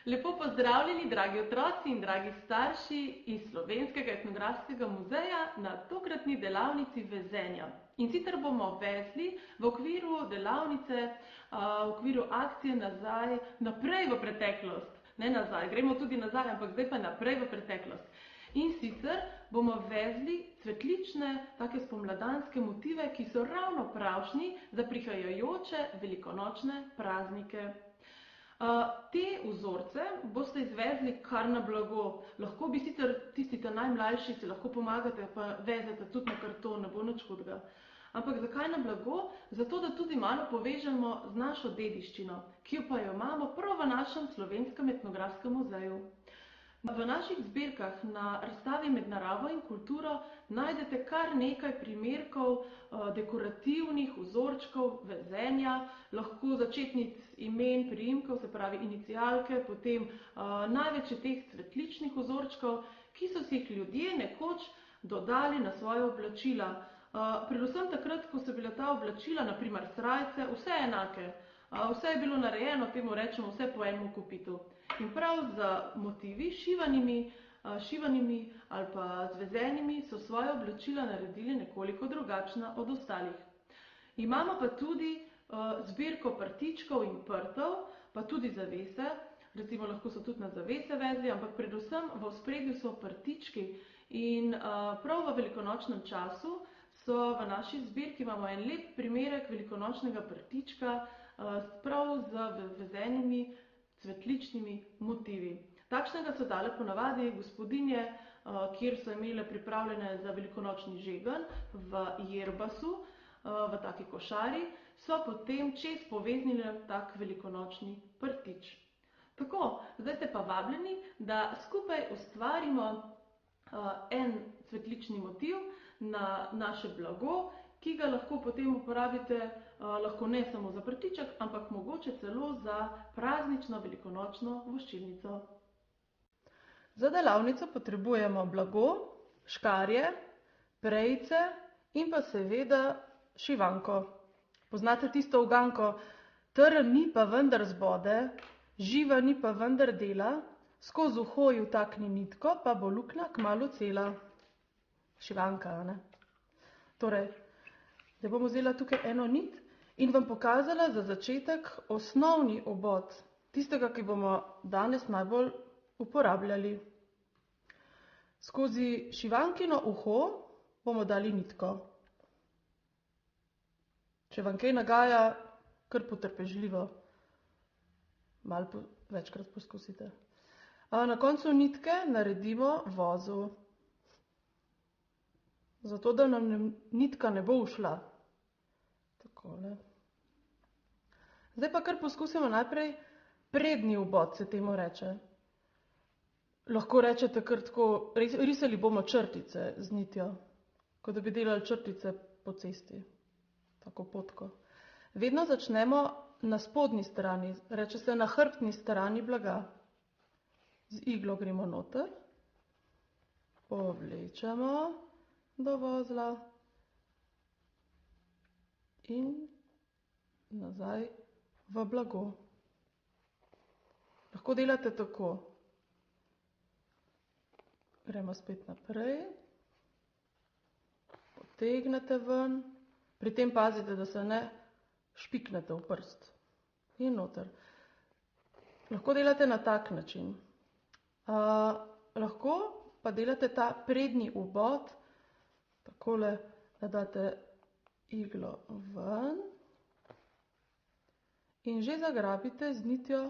Lepo pozdravljeni, dragi otroci in dragi starši iz Slovenskega etnografskega muzeja na tokratni delavnici vezenja. In sicer bomo vezli v okviru delavnice, v okviru akcije nazaj, naprej v preteklost. Ne nazaj, gremo tudi nazaj, ampak zdaj pa naprej v preteklost. In sicer bomo vezli cvetlične, take spomladanske motive, ki so ravno pravšnji za prihajajoče velikonočne praznike. Te vzorce boste izvezli kar na blago. Lahko bi sicer tisti najmlajši si lahko pomagate, pa vezete tudi na karton, ne bo nič hudega. Ampak zakaj na blago? Zato, da tudi malo povežemo z našo dediščino, ki jo pa jo imamo prav v našem Slovenskem etnografskem muzeju. V naših zbirkah na razstavi Med naravo in kulturo najdete kar nekaj primerkov dekorativnih vzorčkov vezenja, lahko začetnic imen, priimkov, se pravi inicialke, potem največ je teh cvetličnih vzorčkov, ki so si jih ljudje nekoč dodali na svoje oblačila. Predvsem takrat, ko so bila ta oblačila, na primer srajce, vse enake. Vse je bilo narejeno, temu rečemo vse po enem kopitu. In prav z motivi, šivanimi ali pa zvezenimi, so svoje oblačila naredili nekoliko drugačna od ostalih. Imamo pa tudi zbirko prtičkov in prtov, pa tudi zavese, recimo lahko so tudi na zavese vezli, ampak predvsem v ospredju so prtički. In prav v velikonočnem času so v naši zbirki, imamo en lep primerek velikonočnega prtička, prav z vezenimi cvetličnimi motivi. Takšnega so dale ponavadi gospodinje, kjer so imele pripravljene za velikonočni žegen v jerbasu, v taki košari, so potem čez poveznile tak velikonočni prtič. Tako, zdaj ste pa vabljeni, da skupaj ustvarimo en cvetlični motiv na naše blago, ki ga lahko potem uporabite, lahko ne samo za prtiček, ampak mogoče celo za praznično velikonočno voščilnico. Za delavnico potrebujemo blago, škarje, prejice in pa seveda šivanko. Poznate tisto uganko: trn ni pa vendar zbode, živa ni pa vendar dela, skozi uho ji vtakni nitko, pa bo luknja kmalu cela. Šivanka, a ne? Torej, zdaj bom vzela tukaj eno nit in vam pokazala za začetek osnovni obod, tistega, ki bomo danes najbolj uporabljali. Skozi šivankino uho bomo dali nitko. Če vam kaj nagaja, kar potrpežljivo, malo večkrat poskusite. Na koncu nitke naredimo vozel, zato da nam nitka ne bo ušla. Takole. Zdaj pa kar poskusimo najprej prednji obod, se temu reče. Lahko rečete kar tako, risali bomo črtice z nitjo, kot da bi delali črtice po cesti, tako potko. Vedno začnemo na spodnji strani, reče se na hrbtni strani blaga. Z iglo gremo noter, povlečemo do vozla in nazaj v blago. Lahko delate tako. Gremo spet naprej, potegnete ven, pri tem pazite, da se ne špiknete v prst in noter. Lahko delate na tak način. Lahko pa delate ta prednji obod takole, da date iglo ven in že zagrabite z nitjo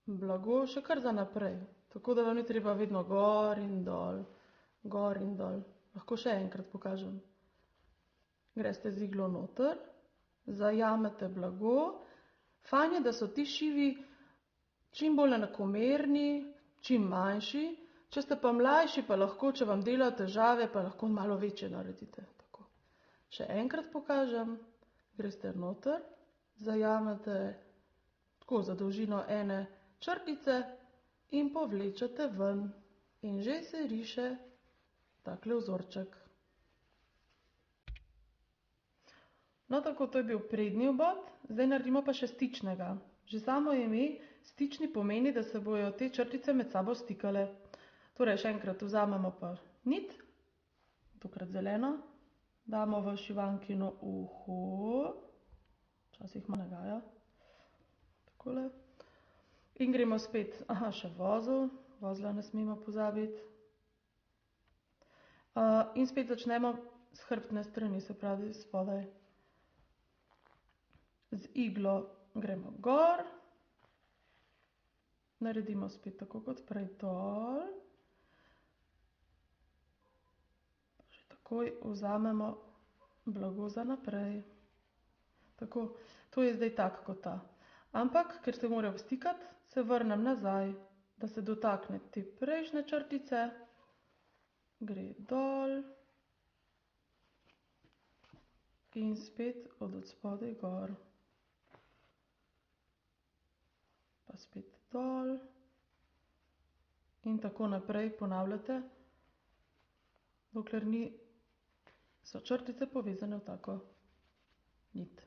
blago še kar za naprej, tako da vam ni treba vedno gor in dol, gor in dol. Lahko še enkrat pokažem. Greste z iglo noter, zajamete blago. Fajn je, da so ti šivi čim bolj enakomerni, čim manjši. Če ste pa mlajši, pa lahko, če vam delajo težave, pa lahko malo večje naredite. Tako. Še enkrat pokažem. Greste noter, zajamete tako za dolžino ene črtice in povlečete ven. In že se riše takle vzorček. No, tako, to je bil prednji obod, zdaj naredimo pa še stičnega. Že samo ime stični pomeni, da se bojo te črtice med sabo stikale. Torej, še enkrat vzamemo pa nit, tokrat zeleno, damo v šivankino uho, včasih malo nagaja, takole. In gremo spet, še vozel, vozla ne smemo pozabiti. In spet začnemo s hrbtne strani, se pravi spodaj. Z iglo gremo gor, naredimo spet tako kot prej dol. Že takoj vzamemo blago za naprej. Tako, to je zdaj tak kot ta. Ampak, ker se morajo stikati, se vrnem nazaj, da se dotakne te prejšnje črtice. Gre dol. In spet od spodaj gor. Pa spet dol. In tako naprej ponavljate, dokler so črtice povezane v tako nit.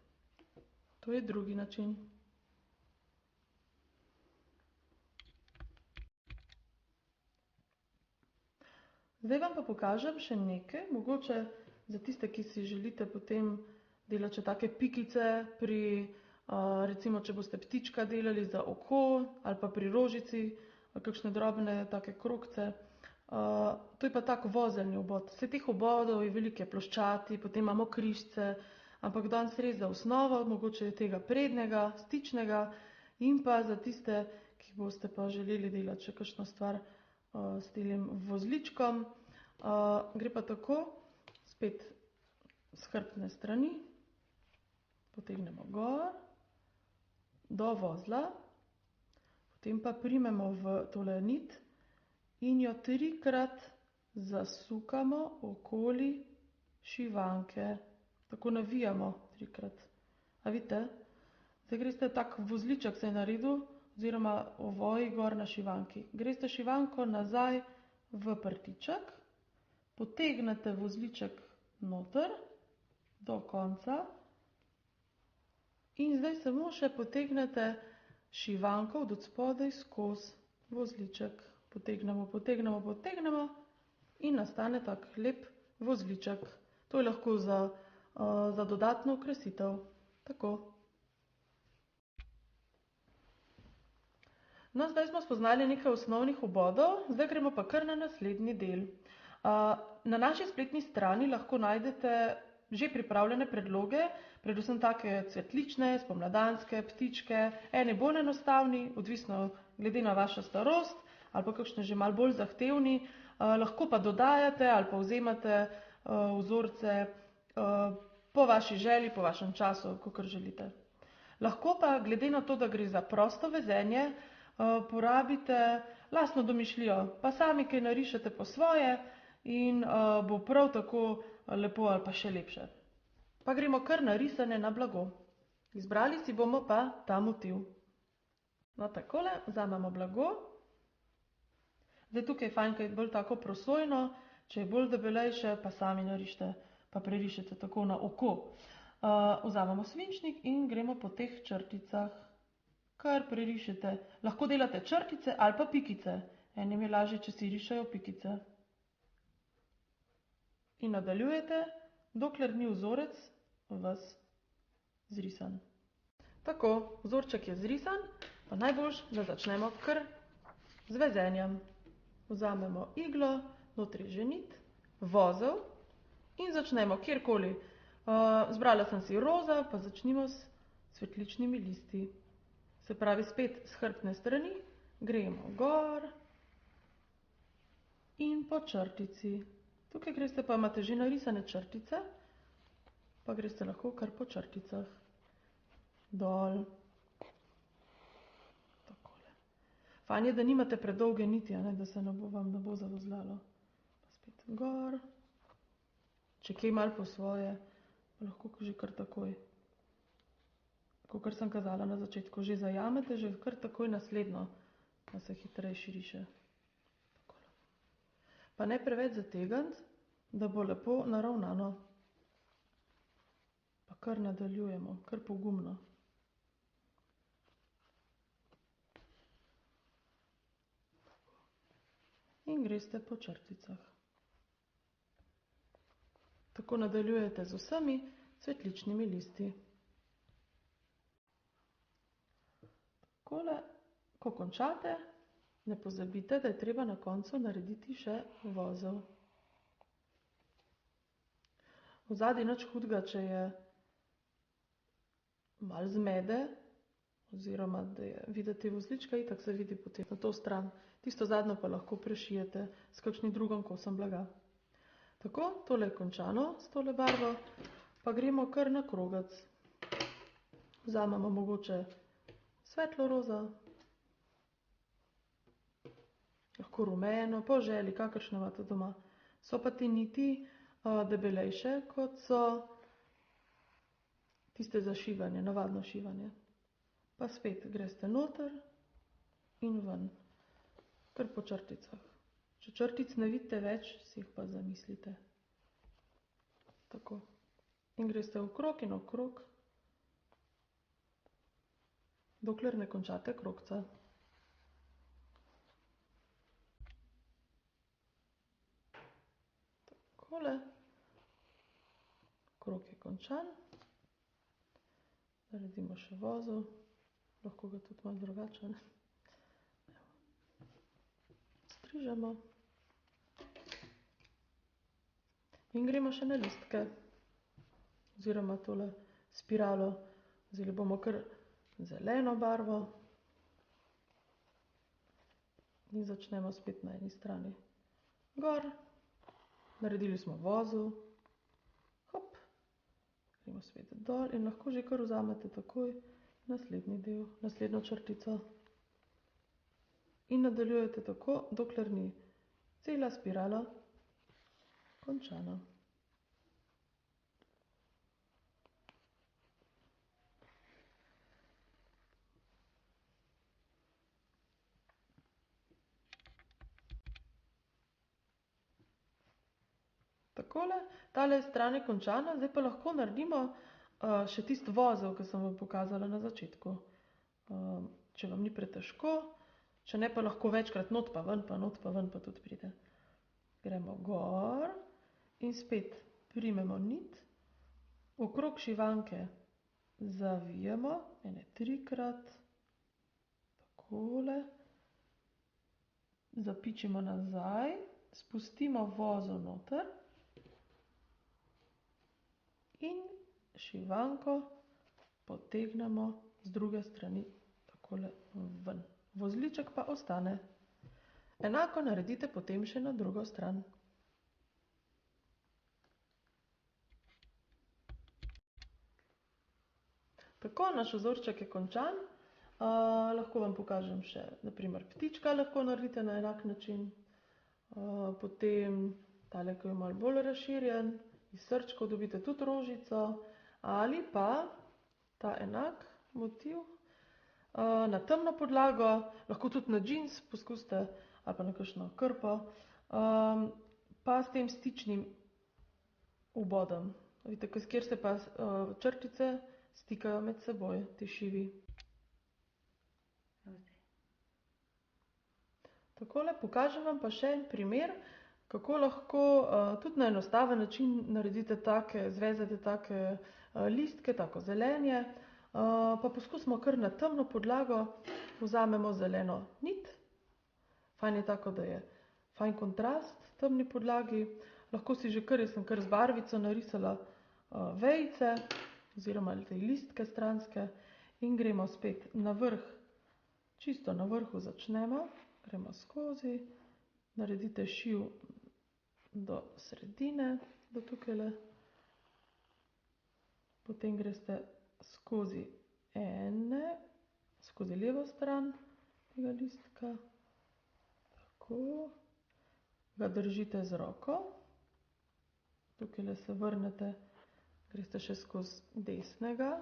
To je drugi način. Zdaj vam pa pokažem še nekaj, mogoče za tiste, ki si želite potem delati še take pikice pri, recimo, če boste ptička delali za oko ali pa pri rožici, kakšne drobne take krogce. To je pa tak vozelni obod. Vse teh obodov je velike ploščati, potem imamo križce, ampak danes res za osnovo, mogoče tega prednjega, stičnega in pa za tiste, ki boste pa želeli delati še kakšno stvar s tem vozličkom. Gre pa tako, spet s hrbtne strani, potegnemo gor, do vozla, potem pa primemo v tole nit in jo 3-krat zasukamo okoli šivanke. Tako navijamo 3-krat. A vidite? Zdaj greste tak vozliček se je naredil, oziroma ovoji gor na šivanki. Greste šivanko nazaj v prtiček, potegnete vozliček noter do konca in zdaj samo še potegnete šivanko od spodaj skozi vozliček. Potegnemo, potegnemo, potegnemo in nastane tak lep vozliček. To je lahko za dodatno okrasitev. Tako. No, zdaj smo spoznali nekaj osnovnih obodov, zdaj gremo pa kar na naslednji del. Na naši spletni strani lahko najdete že pripravljene predloge, predvsem take cvetlične, spomladanske, ptičke, eni bolj enostavni, odvisno glede na vašo starost, ali pa kakšne že malo bolj zahtevni, lahko pa dodajate ali pa vzemate vzorce po vaši želji, po vašem času, kakor želite. Lahko pa, glede na to, da gre za prosto vezenje, porabite lastno domišljijo, pa sami kaj narišete po svoje in bo prav tako lepo ali pa še lepše. Pa gremo kar na risanje na blago. Izbrali si bomo pa ta motiv. No, takole, vzamemo blago. Zdaj tukaj je fajn, kaj je bolj tako prosojno, če je bolj debelejše, pa sami narišete, pa prerišete tako na oko. Vzamemo svinčnik in gremo po teh črticah. Kar prerišete. Lahko delate črtice ali pa pikice. Enim je lažje, če si rišejo pikice. In nadaljujete, dokler ni vzorec ves zrisan. Tako, vzorček je zrisan, pa najboljše, da začnemo kar z vezenjem. Vzamemo iglo, notri že nit, vozel in začnemo kjerkoli. Zbrala sem si roza, pa začnimo s cvetličnimi listi. Se pravi, spet s hrbtne strani, gremo gor in po črtici. Tukaj greste pa imate že narisane črtice, pa greste lahko kar po črticah. Dol. Takole. Fajn je, da nimate predolge niti, da se vam ne bo zavozlalo. Pa spet gor. Če kje malo po svoje, pa lahko že kar takoj. Kakor sem kazala na začetku, že zajamete, že kar takoj naslednjo, da se hitrejši riše. Takole. Pa ne preveč zategniti, da bo lepo naravnano. Pa kar nadaljujemo, kar pogumno. in greste po črticah. Tako nadaljujete z vsemi cvetličnimi listi. Takole, ko končate, ne pozabite, da je treba na koncu narediti še vozel. Vzadaj nič hudega, če je malo zmede, oziroma da je videti vozlička, itak se vidi potem na to stran. Tisto zadnjo pa lahko prešijete s kakšnim drugim kosom blaga. Tako, tole je končano s tole barvo, pa gremo kar na krogec. Vzamemo mogoče svetlo roza, lahko rumeno, po želji, kakršno imate doma. So pa te niti debelejše, kot so tiste za šivanje, navadno šivanje. Pa spet greste noter in ven, kar po črticah. Če črtic ne vidite več, si jih pa zamislite. Tako. In greste okrog in okrog, dokler ne končate krogca. Takole. Krog je končan. Naredimo še vozel. Lahko ga tudi malo drugače. Strižemo. In gremo še na listke. Oziroma tole spiralo. Vzeli bomo kar zeleno barvo. In začnemo spet na eni strani gor. Naredili smo vozel. Hop. Gremo spet dol in lahko že kar vzamete takoj naslednji del, naslednjo črtico. In nadaljujete tako, dokler ni cela spirala končana. Takole, tale stran je končana, zdaj pa lahko naredimo še tisti vozel, ki sem vam pokazala na začetku. Če vam ni pretežko, če ne pa lahko večkrat not pa ven pa tudi pride. Gremo gor in spet primemo nit, okrog šivanke zavijemo, ene 3-krat, takole, zapičimo nazaj, spustimo vozel noter in šivanko potegnemo z druge strani takole ven. Vozliček pa ostane. Enako naredite potem še na drugo stran. Tako, naš vzorček je končan. Lahko vam pokažem še, na primer, ptička lahko naredite na enak način. Potem tale, ki je malo bolj razširjen, iz srčkov dobite tudi rožico. Ali pa ta enak motiv na temno podlago, lahko tudi na džins poskusite, ali pa na kakšno krpo, pa s tem stičnim ubodom. Vidite, kjer se pa črtice stikajo med seboj, ti šivi. Takole, pokažem vam pa še en primer, kako lahko tudi na enostaven način naredite take, zvezete take listke, tako zelenje. Pa poskusimo kar na temno podlago, vzamemo zeleno nit. Fajn je tako, da je fajn kontrast temni podlagi. Lahko si že kar, jaz sem kar z barvico narisala vejice, oziroma te listke stranske. In gremo spet na vrh, čisto na vrhu začnemo, gremo skozi, naredite šiv do sredine, do tukajle. Potem greste skozi skozi levo stran tega listka. Tako. Ga držite z roko. Tukajle se vrnete, greste še skozi desnega.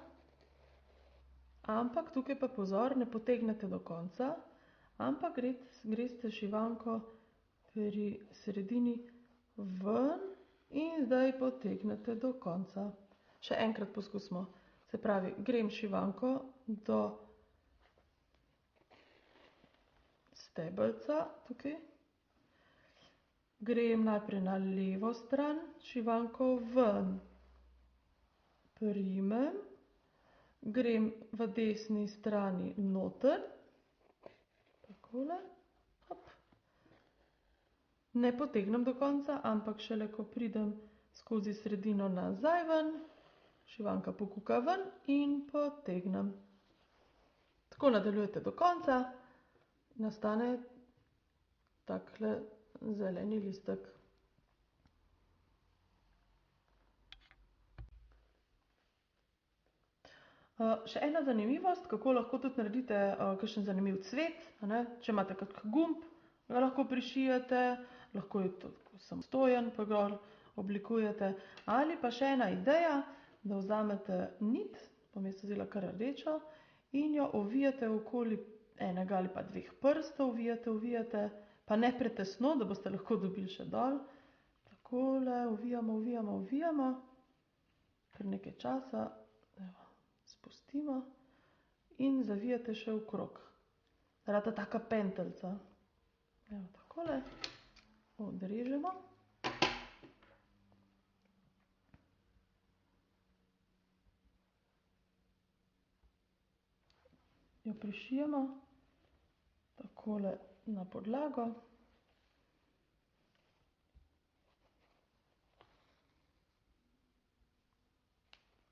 Ampak tukaj pa pozor, ne potegnete do konca, ampak greste šivanko pri sredini ven in zdaj potegnete do konca. Še enkrat poskusimo. Se pravi, grem šivanko do stebelca tukaj, grem najprej na levo stran, šivanko ven, primem, grem v desni strani noter, takole, hop. Ne potegnem do konca, ampak šele ko pridem skozi sredino nazaj ven, šivanka pokuka ven in potegnem. Tako nadaljujete do konca, nastane takle zeleni listek. Še ena zanimivost, kako lahko tudi naredite kakšen zanimiv cvet, a ne. Če imate kak gumb, ga lahko prišijete, lahko je tudi samostojen, pa ga oblikujete. Ali pa še ena ideja, da vzamete nit, bom jaz vzela kar rdečo, in jo ovijete okoli enega ali pa dveh prstov, ovijate, pa ne pretesno, da boste lahko dobili še dol. Takole ovijamo, kar nekaj časa, evo, spustimo in zavijete še okrog. Rata taka pentelca. Evo, takole, odrežemo. Jo prišijemo takole na podlago.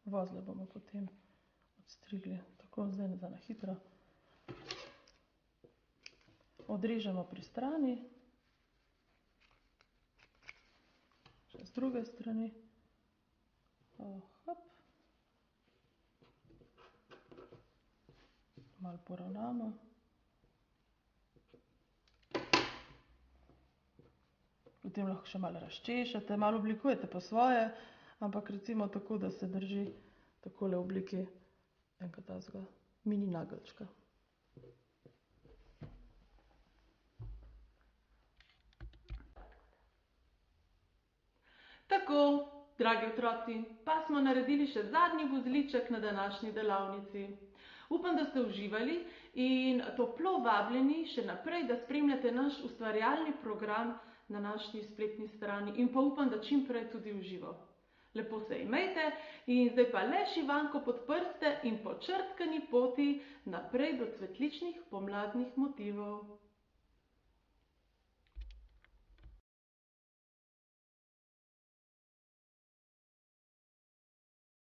Vozle bomo potem odstrigli, tako zdaj za na hitro. Odrežemo pri strani, še z druge strani. Hop. Malo poravnamo. Potem lahko še malo razčešete, malo oblikujete po svoje, ampak recimo tako, da se drži takole v obliki enega takega mini nageljčka. Tako, dragi otroci, pa smo naredili še zadnji vozliček na današnji delavnici. Upam, da ste uživali in toplo vabljeni še naprej, da spremljate naš ustvarjalni program na naši spletni strani in pa upam, da čim prej tudi v živo. Lepo se imejte in zdaj pa le šivanko pod prste in po črtkani poti naprej do cvetličnih pomladnih motivov.